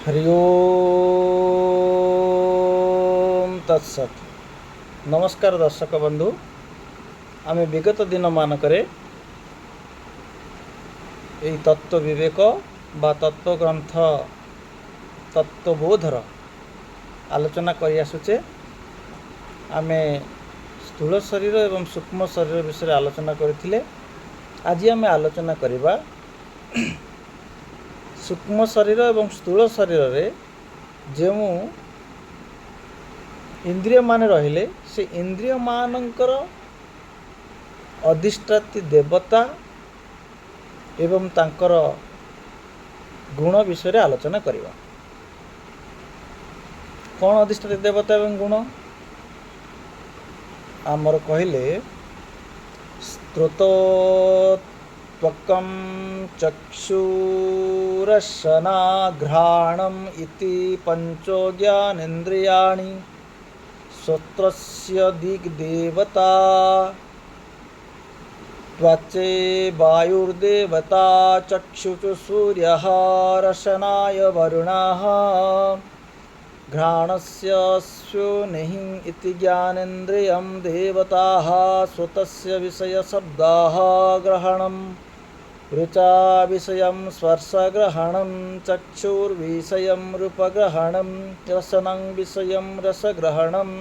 हरि ओम तत्सत। नमस्कार दर्शक बंधु, आम विगत दिन मानकरे यही तत्व विवेक बा तत्व ग्रंथ तत्वबोधर आलोचना कर आसुचे। आम स्थूल शरीर एवं सूक्ष्म शरीर विषय आलोचना करथिले। आज आम आलोचना करबा सूक्ष्म शरीर एवं स्थूल शरीर रे जो इंद्रिय माने रहिले से इंद्रिय मानकर अधिष्ठात्री देवता एवं तांकर गुण विषय आलोचना करवा। कौन अधिष्ठात्री देवता एवं गुण आमर कहले स्त्रोतोत्वकं चक्षुरशनाघ्राणम् इति पंचो ज्ञानेन्द्रियाणि श्रोत्रस्य दिग्देवता त्वचे वायुर्देवता चक्षुषु सूर्यः रशनाय वरुणः घ्राणस्य स्योनिः इति ज्ञानेन्द्रियं देवताः श्रुतस्य विषयशब्दाः ग्रहणं रुचा विषयं स्पर्शग्रहणं चक्षुर्विषयं रूपग्रहणं रसनं विषयं रसग्रहणं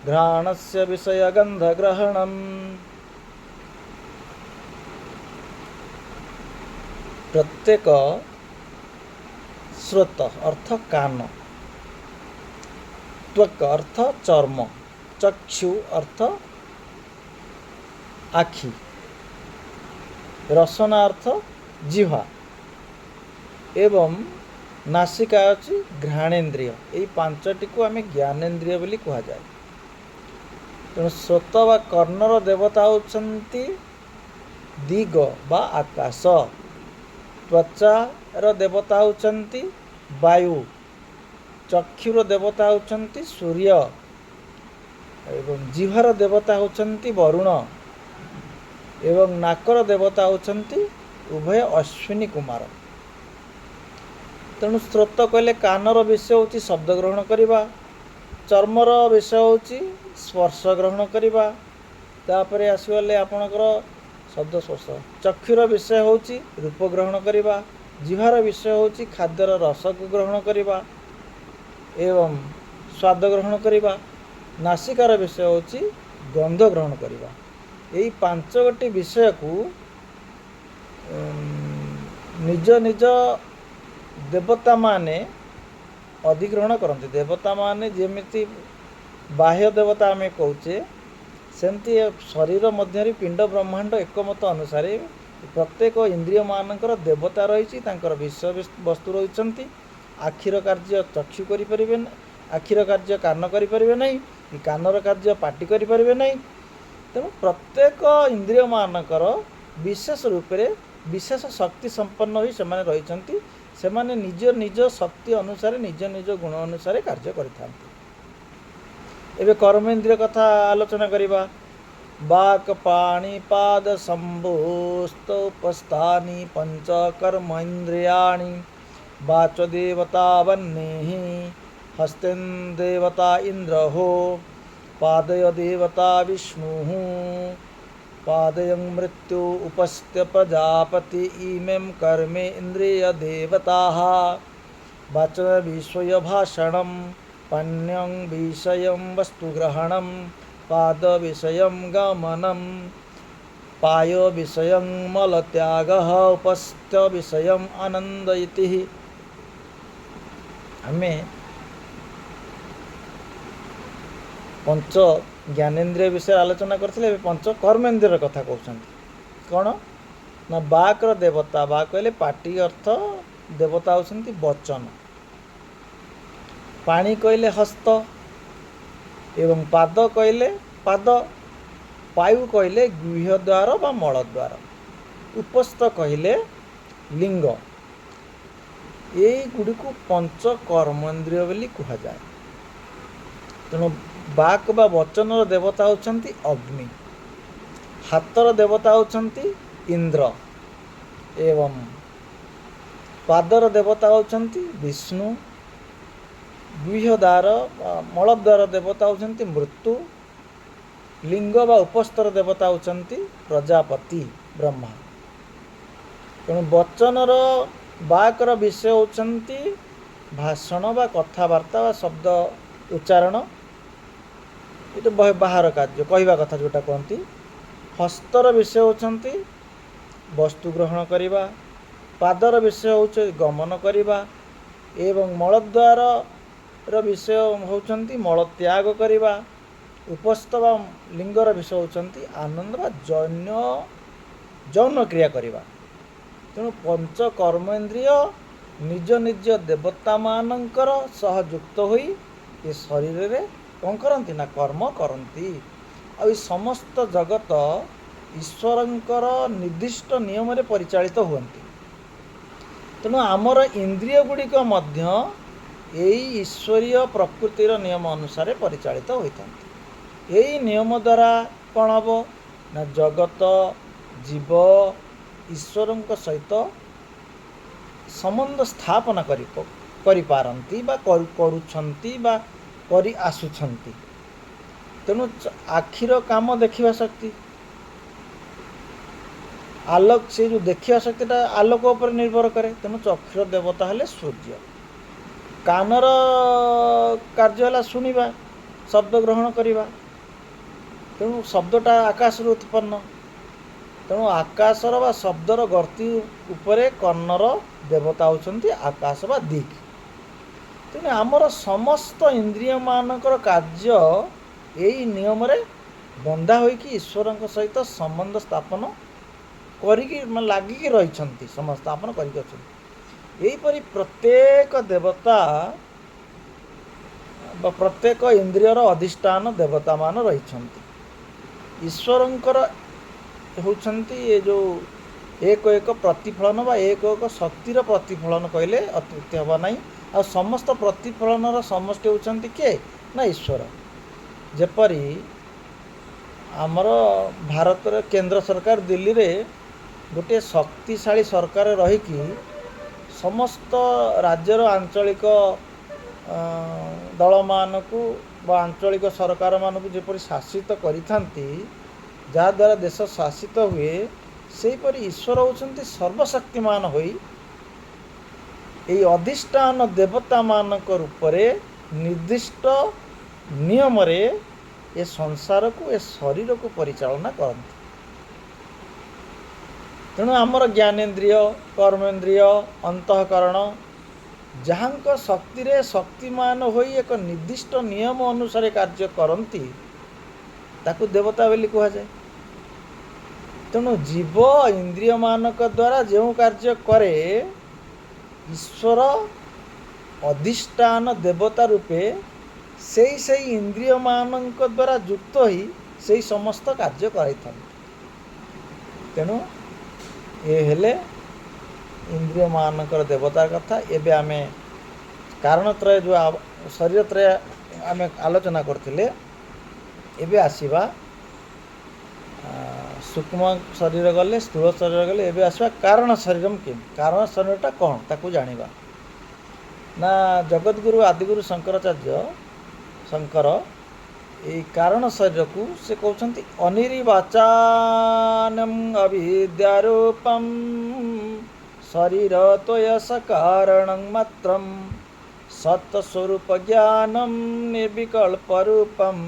घ्राणस्य विषयगन्धग्रहणम्। प्रत्येक श्रोत अर्थ कान, त्वक अर्थ चर्म, चक्षु अर्थ आखि, रसना अर्थ जिह्वा एवं नासिका अच्छी घ्राणेन्द्रिय। यही पांचटी को आम ज्ञानेन्द्रिय बोली कह जाए। तेणु श्रोत बा कर्णर देवता होती दिग बा आकाश, त्वचार देवता होती वायु, चक्षुर देवता होती सूर्य एवं जिह्वार देवता होती वरुण एवं नाकर देवता होती उभय अश्विनी कुमार। तेणु स्रोत कहले कानर विषय होची शब्द ग्रहण करिबा, चर्मर विषय होची स्पर्श ग्रहण करिबा, तापरे आसीगले आपणकर शब्द स्पर्श। चक्षुर विषय होची रूप ग्रहण करिबा, जिह्वार विषय होची खाद्यर रस को ग्रहण करिबा एवं स्वाद ग्रहण करिबा, नासिकार विषय होची गंध ग्रहण करिबा। यही पांच गोटी विषय को निज निज देवता माने अधिग्रहण करते। देवता माने जेमिति बाह्य देवता आम कौचे सेमती शरीर मध्य पिंड ब्रह्मांड एकमत अनुसार प्रत्येक इंद्रिय मानकर देवता रही विषय वस्तु रही। आखिर कार्य चक्षु करें, आखिर कार्य कान करें नहीं, कानर कार्य पाटी करें नहीं। तेणु प्रत्येक इंद्रिय मानकर विशेष रूप से विशेष शक्ति संपन्न होई सेमाने रहिचंती। सेमाने निज निज शक्ति अनुसार निज निज गुण अनुसार कार्य करिथांती। एबे कर्मेन्द्रिय कथा आलोचना करिबा। वाक् पाणि पाद संभोस्तोपस्थानि पंच कर्मेन्द्रियाणि वाच देवता वह्निः हस्तेन देवता इंद्रहो पादय देवता विष्णुः पादयं मृत्यु उपस्थ प्रजापति इमें कर्मे इंद्रिय देवताः वाचन विषय भाषणं पाण्यं विषयं वस्तुग्रहणं पाद विषयं गमनं पाय विषयं मलत्यागः उपस्थ विषयं आनंद इति। हमें पंच ज्ञानेन्द्रिय विषय आलोचना करथिले। पंच कर्मेन्द्रिय कथा कहते कौन ना बाक्र देवता। बाक कहले पाटी अर्थ देवता होती वचन, पानी कहले हस्त एवं पाद कहले पाद, वायु कहले गुह्य द्वार बा मल द्वार, उपस्थ कहले लिंग। यही गुड़ी को पंच कर्मेन्द्रिय बोली कह जाए। तेणु बाक बा वचनर देवता होती अग्नि, हाथर देवता होती इंद्र एवं ପାଦର ଦେବତା ହେଉଛନ୍ତି ବିଷ୍ଣୁ, ଗୁହ୍ୟଦ୍ୱାର ମଳଦ୍ୱାର ଦେବତା ହେଉଛନ୍ତି ମୃତ୍ୟୁ, ଲିଙ୍ଗ ବା ଉପସ୍ଥର ଦେବତା ହେଉଛନ୍ତି ପ୍ରଜାପତି ବ୍ରହ୍ମା। ତେଣୁ ବଚନର ବାକ୍ର ବିଷୟ ହେଉଛନ୍ତି ଭାଷଣ ବା କଥାବାର୍ତ୍ତା ବା ଶବ୍ଦ ଉଚ୍ଚାରଣ, ଏଇଟା ବାହାର କାର୍ଯ୍ୟ କହିବା କଥା ଯେଉଁଟା କୁହନ୍ତି। ହସ୍ତର ବିଷୟ ହେଉଛନ୍ତି ବସ୍ତୁ ଗ୍ରହଣ କରିବା, ପାଦର ବିଷୟ ହେଉଛି ଗମନ କରିବା ଏବଂ ମଳଦ୍ୱାରର ବିଷୟ ହେଉଛନ୍ତି ମଳ ତ୍ୟାଗ କରିବା, ଉପସ୍ଥ ବା ଲିଙ୍ଗର ବିଷୟ ହେଉଛନ୍ତି ଆନନ୍ଦ ବା ଯୌନ କ୍ରିୟା କରିବା। ତେଣୁ ପଞ୍ଚ କର୍ମେନ୍ଦ୍ରିୟ ନିଜ ନିଜ ଦେବତାମାନଙ୍କର ସହ ଯୁକ୍ତ ହୋଇ ଏ ଶରୀରରେ କ'ଣ କରନ୍ତି ନା କର୍ମ କରନ୍ତି। ଆଉ ଏ ସମସ୍ତ ଜଗତ ଈଶ୍ୱରଙ୍କର ନିର୍ଦ୍ଦିଷ୍ଟ ନିୟମରେ ପରିଚାଳିତ ହୁଅନ୍ତି। ତେଣୁ ଆମର ଇନ୍ଦ୍ରିୟ ଗୁଡ଼ିକ ମଧ୍ୟ ଏଇ ଈଶ୍ୱରୀୟ ପ୍ରକୃତିର ନିୟମ ଅନୁସାରେ ପରିଚାଳିତ ହୋଇଥାନ୍ତି। ଏଇ ନିୟମ ଦ୍ୱାରା କ'ଣ ହେବ ନା ଜଗତ ଜୀବ ଈଶ୍ୱରଙ୍କ ସହିତ ସମ୍ବନ୍ଧ ସ୍ଥାପନ କରିପାରନ୍ତି ବା କରୁଛନ୍ତି ବା କରି ଆସୁଛନ୍ତି। ତେଣୁ ଆଖିର କାମ ଦେଖିବା ଶକ୍ତି, ଆଲୋକ, ସେ ଯେଉଁ ଦେଖିବା ଶକ୍ତିଟା ଆଲୋକ ଉପରେ ନିର୍ଭର କରେ। ତେଣୁ ଚକ୍ଷୁର ଦେବତା ହେଲେ ସୂର୍ଯ୍ୟ। କାନର କାର୍ଯ୍ୟ ହେଲା ଶୁଣିବା, ଶବ୍ଦ ଗ୍ରହଣ କରିବା। ତେଣୁ ଶବ୍ଦଟା ଆକାଶରୁ ଉତ୍ପନ୍ନ। ତେଣୁ ଆକାଶର ବା ଶବ୍ଦର ଗତି ଉପରେ କର୍ଣ୍ଣର ଦେବତା ହେଉଛନ୍ତି ଆକାଶ ବା ଦିକ୍। ତେଣୁ ଆମର ସମସ୍ତ ଇନ୍ଦ୍ରିୟମାନଙ୍କର କାର୍ଯ୍ୟ ଏଇ ନିୟମରେ ବନ୍ଧା ହୋଇକି ଈଶ୍ୱରଙ୍କ ସହିତ ସମ୍ବନ୍ଧ ସ୍ଥାପନ କରିକି ଲାଗିକି ରହିଛନ୍ତି, ସମସ୍ତ ସ୍ଥାପନ କରିକି ଅଛନ୍ତି। ଏହିପରି ପ୍ରତ୍ୟେକ ଦେବତା ବା ପ୍ରତ୍ୟେକ ଇନ୍ଦ୍ରିୟର ଅଧିଷ୍ଠାନ ଦେବତାମାନ ରହିଛନ୍ତି। ଈଶ୍ୱରଙ୍କର ହେଉଛନ୍ତି ଏ ଯେଉଁ ଏକ ଏକ ପ୍ରତିଫଳନ ବା ଏକ ଏକ ଶକ୍ତିର ପ୍ରତିଫଳନ କହିଲେ ଅତ୍ୟୁକ୍ତି ହେବ ନାହିଁ। ଆଉ ସମସ୍ତ ପ୍ରତିଫଳନର ସମଷ୍ଟି ହେଉଛନ୍ତି କିଏ ନା ଈଶ୍ୱର। ଯେପରି ଆମର ଭାରତରେ କେନ୍ଦ୍ର ସରକାର ଦିଲ୍ଲୀରେ ଗୋଟିଏ ଶକ୍ତିଶାଳୀ ସରକାର ରହିକି ସମସ୍ତ ରାଜ୍ୟର ଆଞ୍ଚଳିକ ଦଳମାନଙ୍କୁ ବା ଆଞ୍ଚଳିକ ସରକାରମାନଙ୍କୁ ଯେପରି ଶାସିତ କରିଥାନ୍ତି, ଯାହାଦ୍ୱାରା ଦେଶ ଶାସିତ ହୁଏ, ସେହିପରି ଈଶ୍ୱର ହେଉଛନ୍ତି ସର୍ବଶକ୍ତିମାନ ହୋଇ ଏହି ଅଧିଷ୍ଠାନ ଦେବତାମାନଙ୍କ ରୂପରେ ନିର୍ଦ୍ଦିଷ୍ଟ ନିୟମରେ ଏ ସଂସାରକୁ, ଏ ଶରୀରକୁ ପରିଚାଳନା କରନ୍ତି। ତେଣୁ ଆମର ଜ୍ଞାନେନ୍ଦ୍ରିୟ, କର୍ମେନ୍ଦ୍ରିୟ, ଅନ୍ତଃକରଣ ଯାହାଙ୍କ ଶକ୍ତିରେ ଶକ୍ତିମାନ ହୋଇ ଏକ ନିର୍ଦ୍ଦିଷ୍ଟ ନିୟମ ଅନୁସାରେ କାର୍ଯ୍ୟ କରନ୍ତି, ତାକୁ ଦେବତା ବୋଲି କୁହାଯାଏ। ତେଣୁ ଜୀବ ଇନ୍ଦ୍ରିୟମାନଙ୍କ ଦ୍ୱାରା ଯେଉଁ କାର୍ଯ୍ୟ କରେ, ଈଶ୍ୱର ଅଧିଷ୍ଠାନ ଦେବତା ରୂପେ ସେଇ ଇନ୍ଦ୍ରିୟମାନଙ୍କ ଦ୍ୱାରା ଯୁକ୍ତ ହୋଇ ସେଇ ସମସ୍ତ କାର୍ଯ୍ୟ କରାଇଥାନ୍ତି। ତେଣୁ ଏ ହେଲେ ଇନ୍ଦ୍ରିୟମାନଙ୍କର ଦେବତାର କଥା। ଏବେ ଆମେ କାରଣତ୍ରୟ ଯେଉଁ ଶରୀରତ୍ରୟ ଆମେ ଆଲୋଚନା କରିଥିଲେ, ଏବେ ଆସିବା ସୂକ୍ଷ୍ମ ଶରୀର ଗଲେ, ସ୍ଥୂଳ ଶରୀର ଗଲେ, ଏବେ ଆସିବା କାରଣ ଶରୀରମ୍ କିମ୍। କାରଣ ଶରୀରଟା କ'ଣ ତାକୁ ଜାଣିବା। ନା ଜଗଦ୍ଗୁରୁ ଆଦିଗୁରୁ ଶଙ୍କର ଏଇ କାରଣ ଶରୀରକୁ ସେ କହୁଛନ୍ତି ଅନିର୍ବାଚାନମ୍ ଅବିଦ୍ୟାରୂପମ୍ ଶରୀର ତ୍ୱୟ ସକାరణଂ ମାତ୍ରମ୍ ସତ୍ସ୍ୱରୂପ ଜ୍ଞାନମ୍ ନିର୍ବିକଳ୍ପ ରୂପମ୍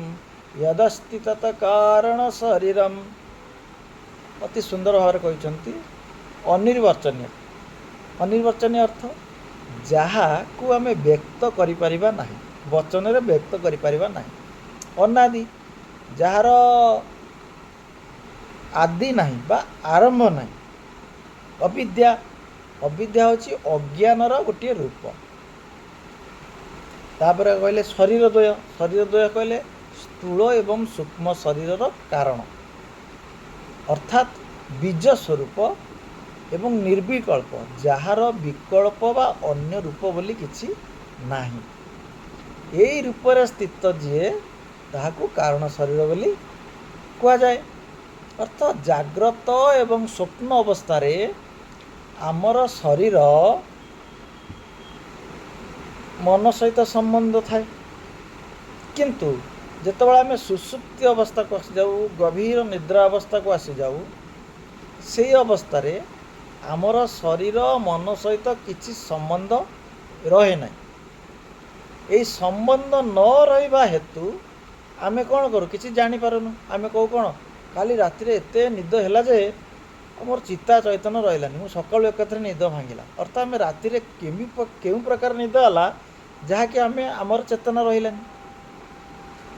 ୟଦସ୍ତି ତତ୍ କାରଣ ଶରୀରମ୍। ଅତି ସୁନ୍ଦର ଭାବରେ କହିଛନ୍ତି। ଅନିର୍ବାଚନୀୟ, ଅନିର୍ବାଚନୀୟ ଅର୍ଥ ଯାହାକୁ ଆମେ ବ୍ୟକ୍ତ କରିପାରିବା ନାହିଁ, ବଚନରେ ବ୍ୟକ୍ତ କରିପାରିବା ନାହିଁ। ଅନାଦି, ଯାହାର ଆଦି ନାହିଁ ବା ଆରମ୍ଭ ନାହିଁ। ଅବିଦ୍ୟା, ଅବିଦ୍ୟା ହେଉଛି ଅଜ୍ଞାନର ଗୋଟିଏ ରୂପ। ତାପରେ କହିଲେ ଶରୀର ଦ୍ୱୟ, ଶରୀର ଦ୍ୱୟ କହିଲେ ସ୍ଥୂଳ ଏବଂ ସୂକ୍ଷ୍ମ ଶରୀରର କାରଣ, ଅର୍ଥାତ୍ ବୀଜ ସ୍ୱରୂପ ଏବଂ ନିର୍ବିକଳ୍ପ, ଯାହାର ବିକଳ୍ପ ବା ଅନ୍ୟ ରୂପ ବୋଲି କିଛି ନାହିଁ। ଏଇ ରୂପରେ ସ୍ଥିତ ଯିଏ, ତାହାକୁ କାରଣ ଶରୀର ବୋଲି କୁହାଯାଏ। ଅର୍ଥାତ୍ ଜାଗ୍ରତ ଏବଂ ସ୍ୱପ୍ନ ଅବସ୍ଥାରେ ଆମର ଶରୀର मन सहित संबंध थाए किंतु जेतेबेले आमे सुसुप्ति अवस्था को आसी जाऊ गभीर निद्रा अवस्था को आसी जाऊ से अवस्था रे आमर शरीर मन सहित किसी संबंध रहे ना यही संबंध न रहा हेतु आमे कौन करूँ किसी जानी पारुनु आमे कहू कौन काली राति रे एते निद हैला जे मोर चित्ता चैतन्य रहिलानी मु सकाळु एकत्र निद भांगिला अर्थात आमे राति रे केउ प्रकार निद हला जहाँकि आमे आमर चेतना रहिलानी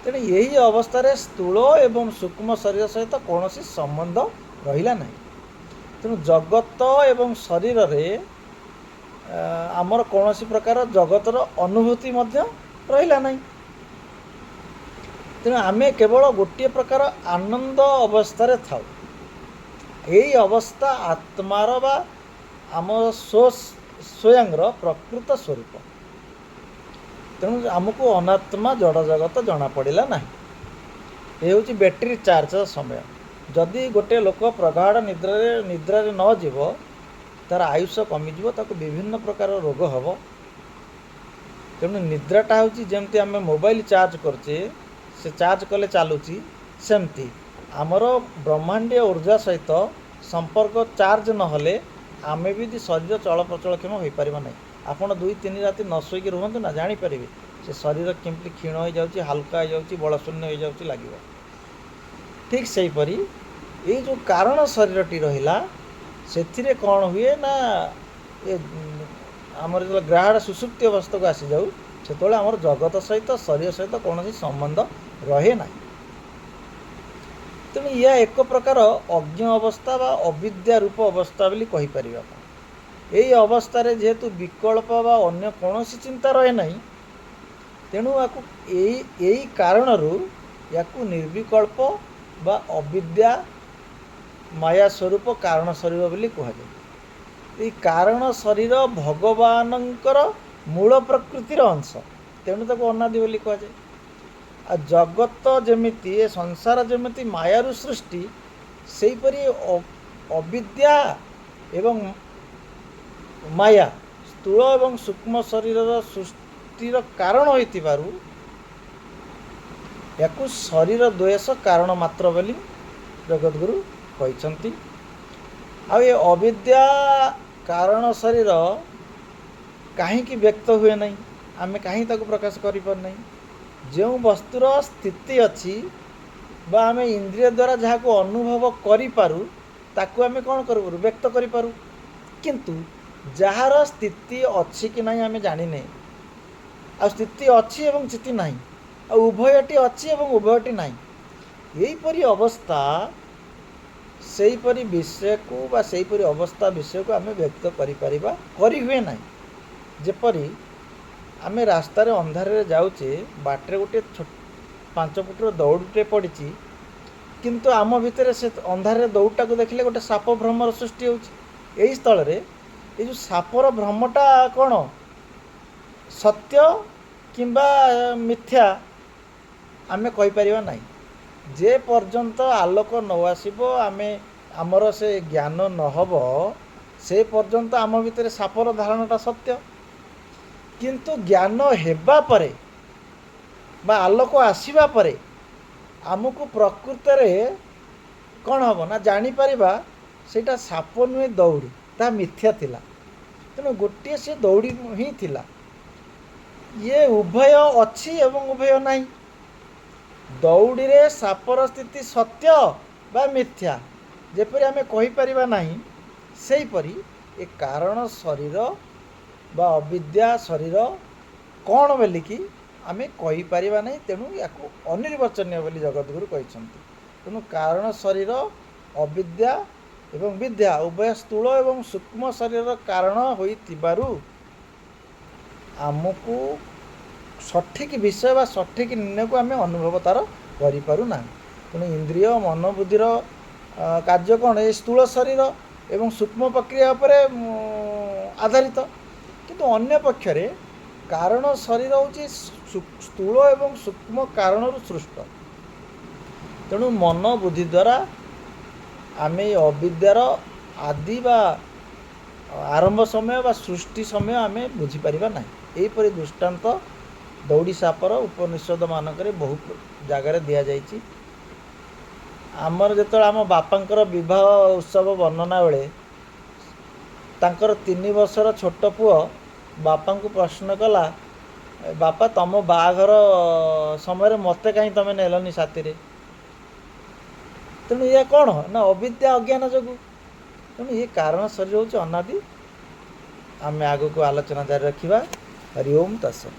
तेणु यही अवस्था रे स्थूल एवं सूक्ष्म शरीर सहित कौन संबंध रहिला नहीं तेणु जगत एवं शरीर रे आमर कौन प्रकार जगतर अनुभूति मध्य रहिला नहीं तेणु आमे केवल गोटे प्रकार आनंद अवस्था रे थाउ यही अवस्था आत्मार बा आम स्वयं प्रकृत स्वरूप तेणु आमको अनात्मा जड़ जगत जना पड़ा ना ये हूँ बैटेरी चार्ज समय जदि गोटे लोक प्रगाढ़ निद्रा न जीव तार आयुष कमिज ताको विभिन्न प्रकार रोग हम तेणु निद्राटा हूँ जमती आम मोबाइल चार्ज करचे से चार्ज कले चलुची सेमती आमर ब्रह्मांडीय ऊर्जा सहित संपर्क चार्ज नहले आमे भी शरीर चल प्रचलक्षम हो पार ना आपड़ 2-3 राति न शोक रुहतु ना जापर से शरीर केमती क्षीण हो जाऊँगी हाल्का हो जाऊँगी बलशून्य हो जाऊँगी लगे ठीक सेहीपरि ये जो कारण शरीरटी रहा से कौन हुए ना ये आमर जो ग्राहड़ सुसुप्ति अवस्था को आसी जाऊ से आमर जगत सहित शरीर सहित कौन संबंध रहे ना तेणु यह एक प्रकार अज्ञ अवस्था बा अविद्या रूप अवस्था बोली कहीपर यही अवस्था रे जेहेतु विकल्प बा अन्य कौन चिंता रहे ना तेणु यही कारण या निर्विकल्प बा अविद्या माया स्वरूप कारण शरीर बोली कहुए ये कारण शरीर भगवानंकर मूल प्रकृतिर अंश तेणु ताको अनादि बोली कहुए आ जगत जमिति संसार जमिति मायारु सृष्टि सेहीपरि अविद्या एवं माया स्थूल एवं सूक्ष्म शरीर सृष्टिर कारण होइतिबारु याकु शरीर द्वेष कारण मात्र बोली जगतगुरु कहते आ ये अविद्या कारण शरीर कहीं व्यक्त हुए नहीं आम कहीं प्रकाश करि पार नहीं जो वस्तुर स्थिति अच्छी बा आम इंद्रिय द्वारा जहाँ को अनुभव करूँ ताकू आम कौन करूँ व्यक्त करूँ किंतु जार स्थिति अच्छी कि नहीं आम जाने आ स्थिति अच्छी एवं स्थिति नहीं आ उभयटी अच्छी एवं उभयटी नहीं यहीपरि अवस्था सेहीपरि विषय को बा सेहीपरि अवस्था विषय को आम व्यक्त करिपरिबा करि हुए नहीं जेपरि आमे रास्तार अंधार जाऊे बाटे गोटे 5 फुटर दौड़टे पड़ी किंतु आम भितर से अंधार दौड़टा को देखले गोटे साप भ्रमर सृष्टि होची स्थल रे ये जो सापर भ्रमटा कौन सत्य किंबा मिथ्या आमे कहीपर ना जे पर्यंत आलोक न आसब आमे आमर से ज्ञान न हब से पर्यंत आम भितर सापर धारणाटा सत्य किंतु ज्ञान हेबा परे बा आलोक आसीबा परे आमको प्रकृत रे कौन हम ना जानीपर सेटा साप नुहे दौड़ी ता मिथ्या थिला तेणु गोटे से दौड़ी ही थिला ये उभय अच्छी एवं उभय नहीं दौड़ी रे सापर स्थिति सत्य बा मिथ्या जेपरि आमे कहीपर नहीं सेहीपरि ए कारण शरीर बा अविद्या शरीर कौन बोलिकी आमे कहीपर नहीं तेणु या अनिर्वचनीय बोली जगतगुरु कहते तेणु कारण शरीर अविद्या एवं विद्या उभय स्थूल एवं सूक्ष्म शरीर कारण होइतिबारु आमको सठिक विषय बा सठिक निर्णय को आमे अनुभव तार करिपारु ना तेणु इंद्रिय मन बुद्धिर कार्य कौन ये स्थूल शरीर एवं सूक्ष्म प्रक्रिया पर आधारित किंतु अन्य पक्षरे कारण शरीर हूँ स्थूल एवं सूक्ष्म कारण सृष्ट तेणु मन बुद्धि द्वारा आमे अविद्यार आदि बा आरंभ समय बा सृष्टि समय आम बुझीपर ना यहीपरि दृष्टांत दौड़ी सापर उपनिषद मानक बहु जगार दि जाइए आमर जो आम बापांकर विवाह उत्सव वर्णना बेले तांकर 3 वर्षर छोट पुओ बापा को प्रश्न कला बापा तुम बाघर समय मत कहीं तुम नेलनि साथी तेणु ये कौन ना अविद्या अज्ञान जो तेणु ये कारण शरीर हूँ अनादि आम आग को आलोचना जारी रखा। हरि ओम तत्सत।